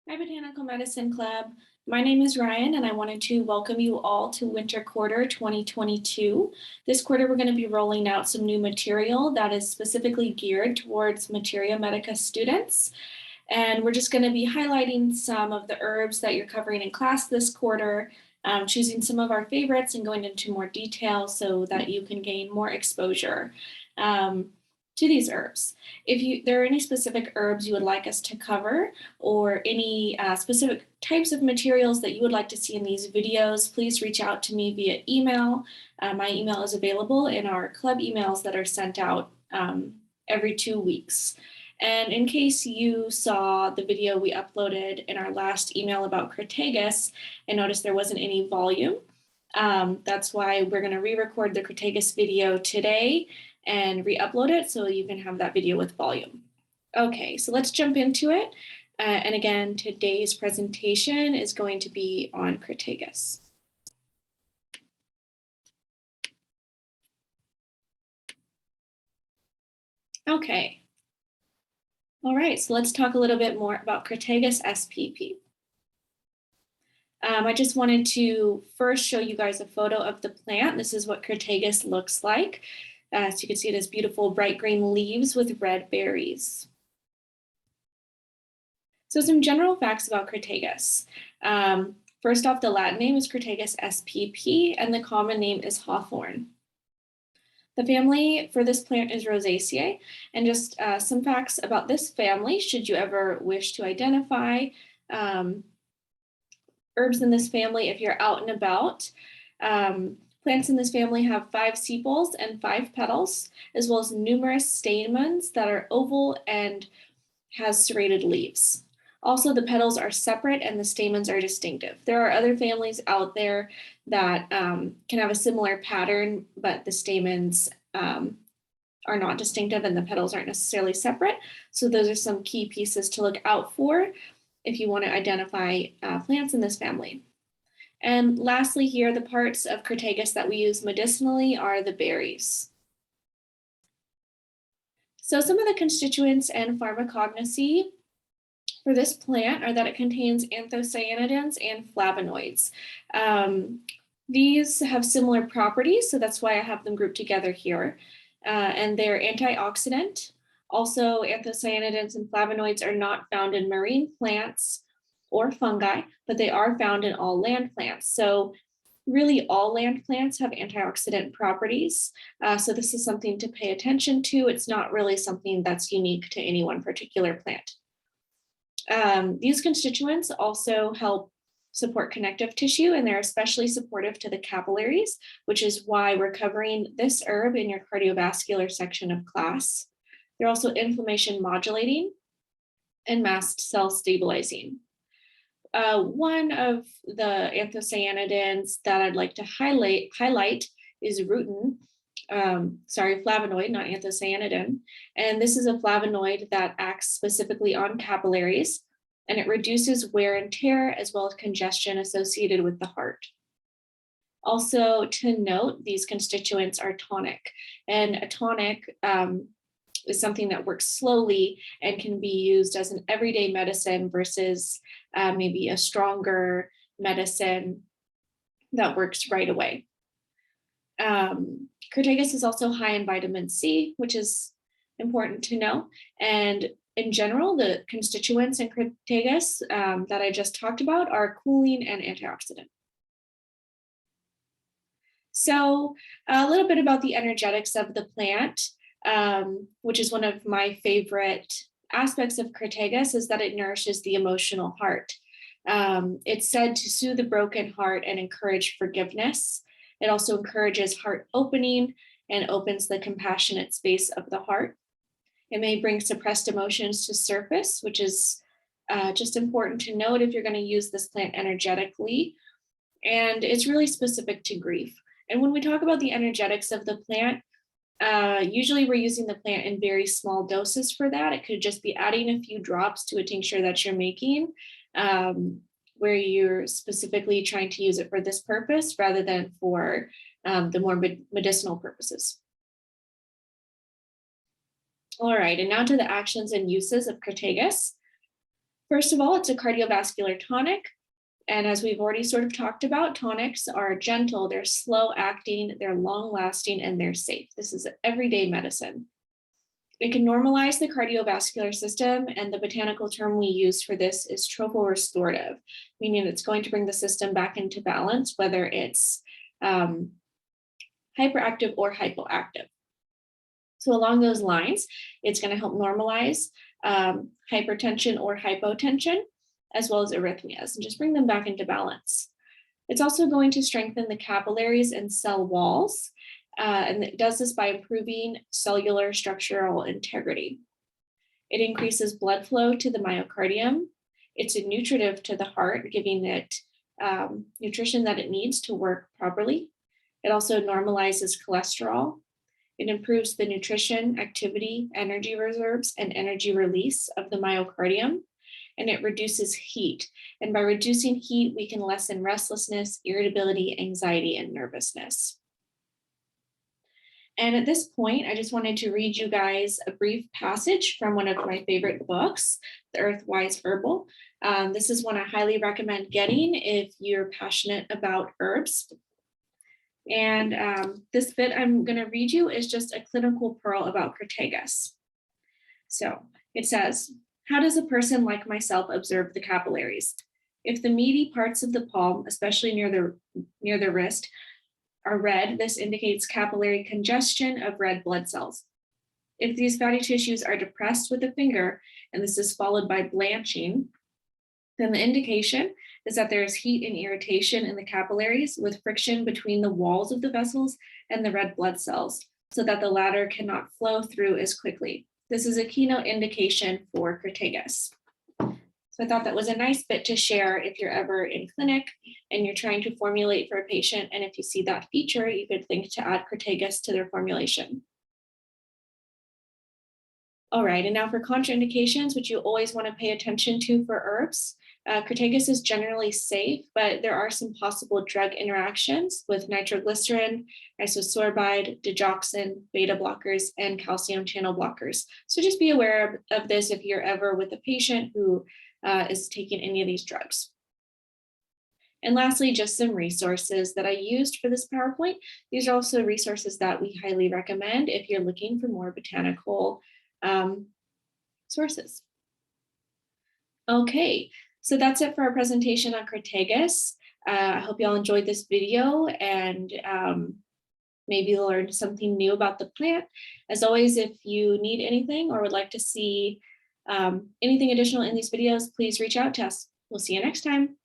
Hi, Botanical Medicine Club. My name is Ryan, and I wanted to welcome you all to Winter Quarter 2022. This quarter, we're going to be rolling out some new material that is specifically geared towards Materia Medica students. And we're just going to be highlighting some of the herbs that you're covering in class this quarter, choosing some of our favorites and going into more detail so that you can gain more exposure to these herbs. If there are any specific herbs you would like us to cover or any specific types of materials that you would like to see in these videos, please reach out to me via email. My email is available in our club emails that are sent out every 2 weeks. And in case you saw the video we uploaded in our last email about Crataegus and noticed there wasn't any volume, that's why we're going to re-record the Crataegus video today and re-upload it so you can have that video with volume. Okay, so let's jump into it. And again, today's presentation is going to be on Crataegus. Okay. All right, so let's talk a little bit more about Crataegus SPP. I just wanted to first show you guys a photo of the plant. This is what Crataegus looks like. So you can see it has beautiful bright green leaves with red berries. So some general facts about Crataegus. First off, the Latin name is Crataegus spp, and the common name is Hawthorn. The family for this plant is Rosaceae, and just some facts about this family, should you ever wish to identify herbs in this family if you're out and about. Plants in this family have 5 sepals and 5 petals, as well as numerous stamens that are oval and has serrated leaves. Also, the petals are separate and the stamens are distinctive. There are other families out there that can have a similar pattern, but the stamens are not distinctive and the petals aren't necessarily separate. So those are some key pieces to look out for if you want to identify plants in this family. And lastly here, the parts of Crataegus that we use medicinally are the berries. So some of the constituents and pharmacognosy for this plant are that it contains anthocyanidins and flavonoids. These have similar properties, so that's why I have them grouped together here. And they're antioxidant. Also, anthocyanidins and flavonoids are not found in marine plants or fungi, but they are found in all land plants. So really all land plants have antioxidant properties. So this is something to pay attention to. It's not really something that's unique to any one particular plant. These constituents also help support connective tissue, and they're especially supportive to the capillaries, which is why we're covering this herb in your cardiovascular section of class. They're also inflammation modulating and mast cell stabilizing. One of the anthocyanidins that I'd like to highlight is rutin, flavonoid, not anthocyanidin. And this is a flavonoid that acts specifically on capillaries, and it reduces wear and tear as well as congestion associated with the heart. Also to note, these constituents are tonic, and a tonic is something that works slowly and can be used as an everyday medicine versus maybe a stronger medicine that works right away. Crataegus is also high in vitamin C, which is important to know. And in general, the constituents in Crataegus that I just talked about are cooling and antioxidant. So a little bit about the energetics of the plant, which is one of my favorite aspects of Crataegus, is that it nourishes the emotional heart. It's said to soothe the broken heart and encourage forgiveness. It also encourages heart opening and opens the compassionate space of the heart. It may bring suppressed emotions to surface, which is just important to note if you're going to use this plant energetically. And it's really specific to grief. And when we talk about the energetics of the plant, usually we're using the plant in very small doses for that. It could just be adding a few drops to a tincture that you're making, where you're specifically trying to use it for this purpose rather than for the more medicinal purposes. All right, and now to the actions and uses of Crataegus. First of all, it's a cardiovascular tonic. And as we've already sort of talked about, tonics are gentle, they're slow acting, they're long lasting, and they're safe. This is everyday medicine. It can normalize the cardiovascular system, and the botanical term we use for this is troporestorative, meaning it's going to bring the system back into balance, whether it's hyperactive or hypoactive. So along those lines, it's going to help normalize hypertension or hypotension, as well as arrhythmias, and just bring them back into balance. It's also going to strengthen the capillaries and cell walls, and it does this by improving cellular structural integrity. It increases blood flow to the myocardium. It's a nutritive to the heart, giving it nutrition that it needs to work properly. It also normalizes cholesterol. It improves the nutrition, activity, energy reserves, and energy release of the myocardium. And it reduces heat. And by reducing heat, we can lessen restlessness, irritability, anxiety, and nervousness. And at this point, I just wanted to read you guys a brief passage from one of my favorite books, The Earthwise Herbal. This is one I highly recommend getting if you're passionate about herbs. And this bit I'm going to read you is just a clinical pearl about Crataegus. So it says, how does a person like myself observe the capillaries? If the meaty parts of the palm, especially near the wrist, are red, this indicates capillary congestion of red blood cells. If these fatty tissues are depressed with the finger, and this is followed by blanching, then the indication is that there is heat and irritation in the capillaries with friction between the walls of the vessels and the red blood cells, so that the latter cannot flow through as quickly. This is a keynote indication for Crataegus. So I thought that was a nice bit to share if you're ever in clinic and you're trying to formulate for a patient. And if you see that feature, you could think to add Crataegus to their formulation. All right, and now for contraindications, which you always want to pay attention to for herbs. Crataegus is generally safe, but there are some possible drug interactions with nitroglycerin, isosorbide, digoxin, beta blockers, and calcium channel blockers. So just be aware of this if you're ever with a patient who is taking any of these drugs. And lastly, just some resources that I used for this PowerPoint. These are also resources that we highly recommend if you're looking for more botanical sources. Okay, so that's it for our presentation on Crataegus. I hope you all enjoyed this video and maybe learned something new about the plant. As always, if you need anything or would like to see anything additional in these videos, please reach out to us. We'll see you next time.